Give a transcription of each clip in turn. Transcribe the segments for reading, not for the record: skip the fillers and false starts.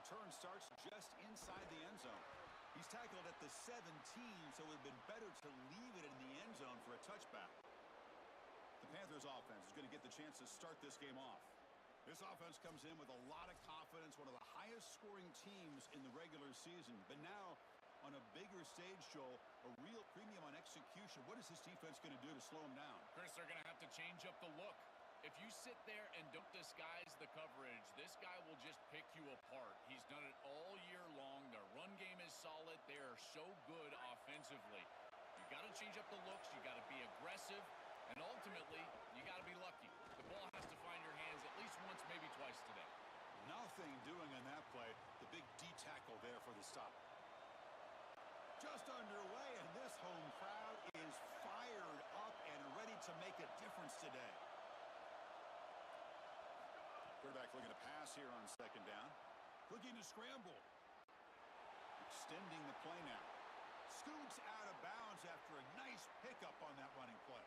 return starts just inside the end zone. He's tackled at the 17, so it would have been better to leave it in the end zone for a touchback. The Panthers offense is going to get the chance to start this game off. This offense comes in with a lot of confidence, one of the highest scoring teams in the regular season. But now, on a bigger stage, Joel, a real premium on execution. What is this defense going to do to slow them down? Chris, they're going to have to change up the look. If you sit there and don't disguise the coverage, this guy will just pick you apart. He's done it all year long. Their run game is solid. They are so good offensively. You got to change up the looks. You got to be aggressive. And ultimately, you got to be lucky. The ball has to find your hands at least once, maybe twice today. Nothing doing on that play. The big D tackle there for the stop. Just underway, and this home crowd is fired up and ready to make a difference today. Quarterback looking to pass here on second down. Looking to scramble. Extending the play now. Scoots out of bounds after a nice pickup on that running play.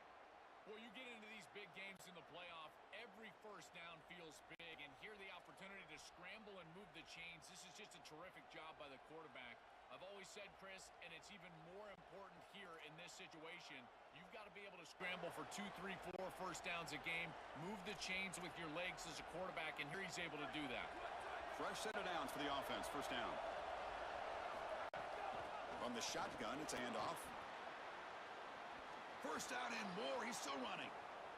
Well, you get into these big games in the playoff, every first down feels big, and here the opportunity to scramble and move the chains. This is just a terrific job by the quarterback. I've always said, Chris, and it's even more important here in this situation, you've got to be able to scramble for 2, 3, 4 first downs a game, move the chains with your legs as a quarterback, and here he's able to do that. Fresh set of downs for the offense, first down. From the shotgun, it's a handoff. First down and more. He's still running.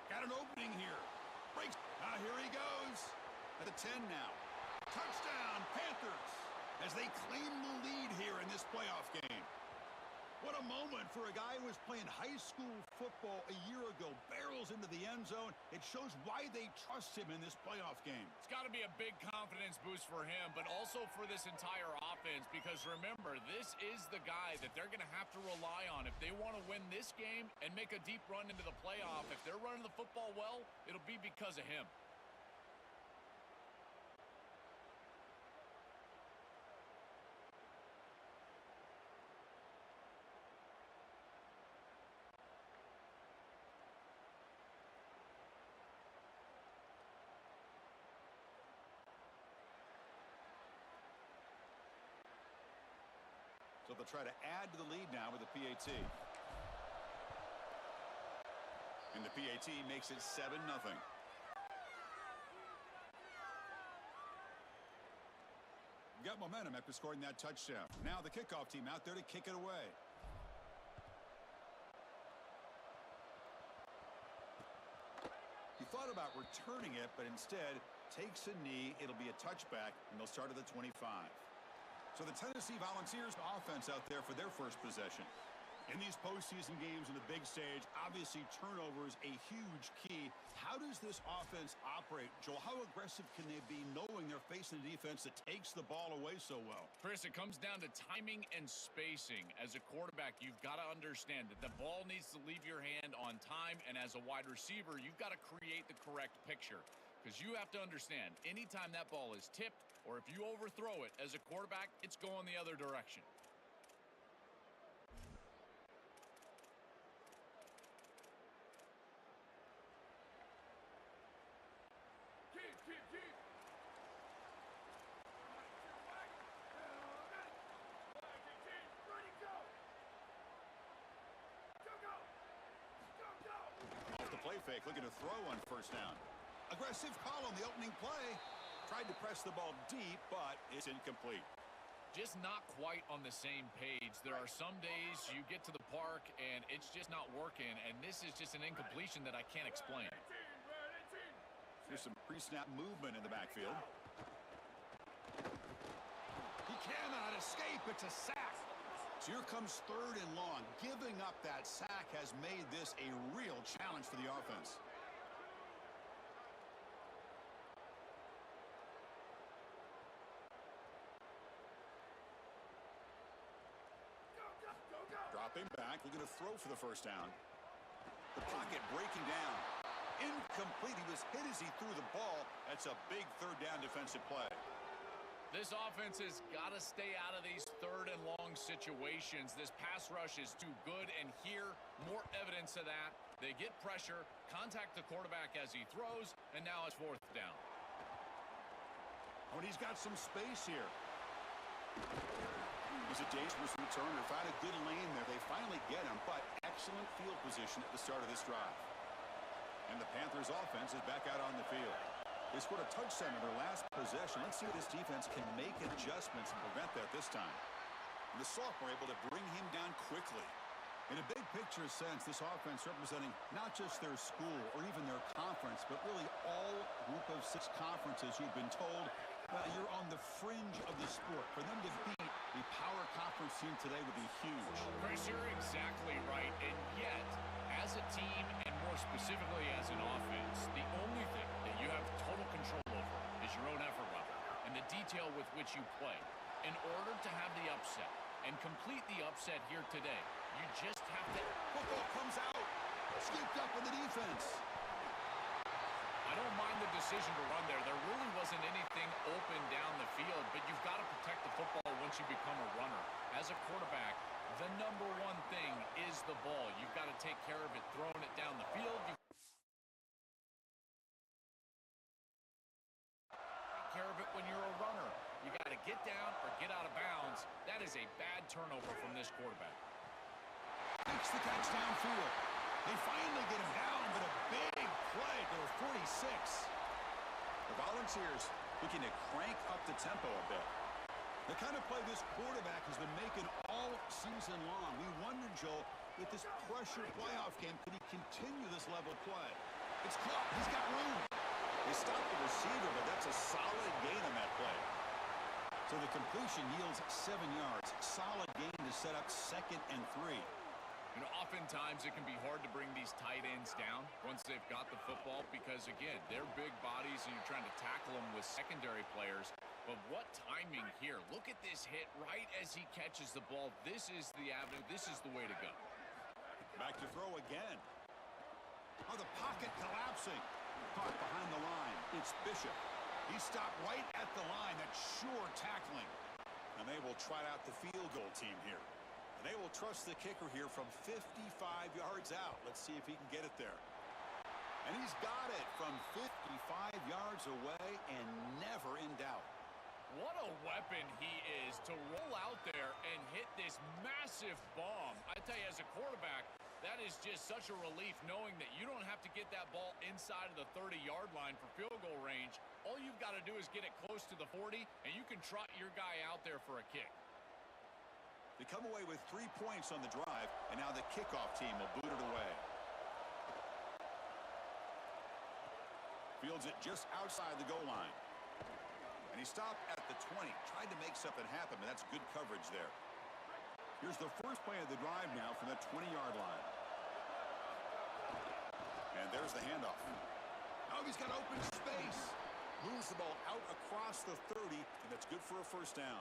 Got an opening here. Breaks. Here he goes. At the 10 now. Touchdown, Panthers, as they claim the lead here in this playoff game. What a moment for a guy who was playing high school football a year ago. Barrels into the end zone. It shows why they trust him in this playoff game. It's got to be a big confidence boost for him, but also for this entire offense, because remember, this is the guy that they're going to have to rely on if they want to win this game and make a deep run into the playoff. If they're running the football well, it'll be because of him. So they'll try to add to the lead now with the PAT. And the PAT makes it 7-0. Got momentum after scoring that touchdown. Now the kickoff team out there to kick it away. He thought about returning it, but instead takes a knee. It'll be a touchback, and they'll start at the 25. So the Tennessee Volunteers offense out there for their first possession. In these postseason games in the big stage, obviously turnovers a huge key. How does this offense operate, Joel? How aggressive can they be knowing they're facing a defense that takes the ball away so well? Chris, it comes down to timing and spacing. As a quarterback, you've got to understand that the ball needs to leave your hand on time, and as a wide receiver, you've got to create the correct picture. Because you have to understand, anytime that ball is tipped or if you overthrow it as a quarterback, it's going the other direction. Off the play fake, looking to throw on first down. Aggressive call on the opening play. Tried to press the ball deep, but it's incomplete. Just not quite on the same page. There are some days you get to the park and it's just not working, and this is just an incompletion that I can't explain. There's some pre-snap movement in the backfield. He cannot escape. It's a sack. So here comes 3rd and long. Giving up that sack has made this a real challenge for the offense. Dropping back, looking to throw for the first down. The pocket breaking down. Incomplete. He was hit as he threw the ball. That's a big 3rd down defensive play. This offense has got to stay out of these 3rd and long situations. This pass rush is too good, and here, more evidence of that. They get pressure, contact the quarterback as he throws, and now it's 4th down. Oh, and he's got some space here. It's a dangerous returner. Found a good lane there. They finally get him, but excellent field position at the start of this drive. And the Panthers offense is back out on the field. They scored a touchdown in their last possession. Let's see if this defense can make adjustments and prevent that this time. And the sophomore able to bring him down quickly. In a big picture sense, this offense representing not just their school or even their conference, but really all group of 6 conferences who've been told, well, you're on the fringe of the sport. For them to beat the power conference team today would be huge. Chris, you're exactly right. And yet, as a team, and more specifically as an offense, the only thing that you have total control over is your own effort level and the detail with which you play. In order to have the upset and complete the upset here today, you just have to... Football comes out. Scooped up in the defense. I don't mind the decision to run there. There really wasn't anything open down the field, but you've got to protect the football once you become a runner. As a quarterback, the number one thing is the ball. You've got to take care of it, throwing it down the field. Take care of it when you're a runner. You got to get down or get out of bounds. That is a bad turnover from this quarterback. Takes the catch downfield. They finally get him down, but a big play to the 46. The Volunteers looking to crank up the tempo a bit. The kind of play this quarterback has been making all season long. We wonder, Joel, with this pressure playoff game, could he continue this level of play? It's caught. He's got room. They stopped the receiver, but that's a solid gain on that play. So the completion yields 7 yards. Solid gain to set up 2nd and 3. You know, oftentimes it can be hard to bring these tight ends down once they've got the football because, again, they're big bodies and you're trying to tackle them with secondary players. But what timing here. Look at this hit right as he catches the ball. This is the avenue. This is the way to go. Back to throw again. Oh, the pocket collapsing. Caught behind the line. It's Bishop. He stopped right at the line. That's sure tackling. And they will try out the field goal team here. And they will trust the kicker here from 55 yards out. Let's see if he can get it there. And he's got it from 55 yards away and never in doubt. What a weapon he is to roll out there and hit this massive bomb. I tell you, as a quarterback, that is just such a relief knowing that you don't have to get that ball inside of the 30-yard line for field goal range. All you've got to do is get it close to the 40, and you can trot your guy out there for a kick. They come away with 3 points on the drive, and now the kickoff team will boot it away. Fields it just outside the goal line. And he stopped at the 20, tried to make something happen, but that's good coverage there. Here's the first play of the drive now from the 20-yard line. And there's the handoff. Oh, he's got open space. Moves the ball out across the 30, and that's good for a first down.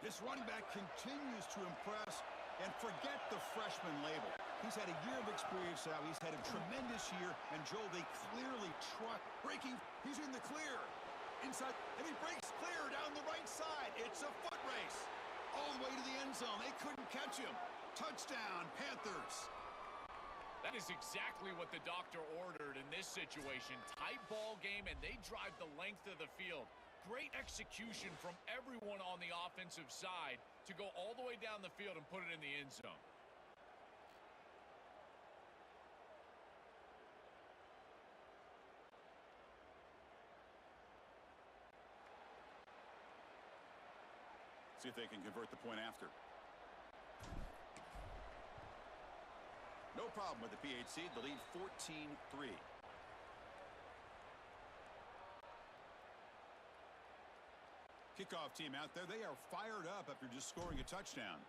This running back continues to impress, and forget the freshman label. He's had a year of experience now. He's had a tremendous year, and Joel, they clearly trust. Breaking, he's in the clear. Inside, and he breaks clear down the right side. It's a foot race. All the way to the end zone. They couldn't catch him. Touchdown, Panthers. That is exactly what the doctor ordered in this situation. Tight ball game, and they drive the length of the field. Great execution from everyone on the offensive side to go all the way down the field and put it in the end zone. See if they can convert the point after. No problem with the PHC. The lead 14-3. Kickoff team out there. They are fired up after just scoring a touchdown.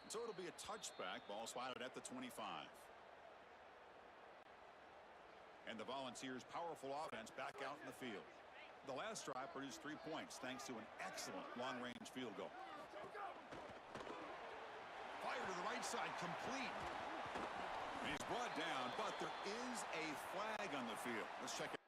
So it'll be a touchback. Ball spotted at the 25. And the Volunteers' powerful offense back out in the field. The last drive produced 3 points thanks to an excellent long-range field goal. Fire to the right side, complete. And he's brought down, but there is a flag on the field. Let's check it.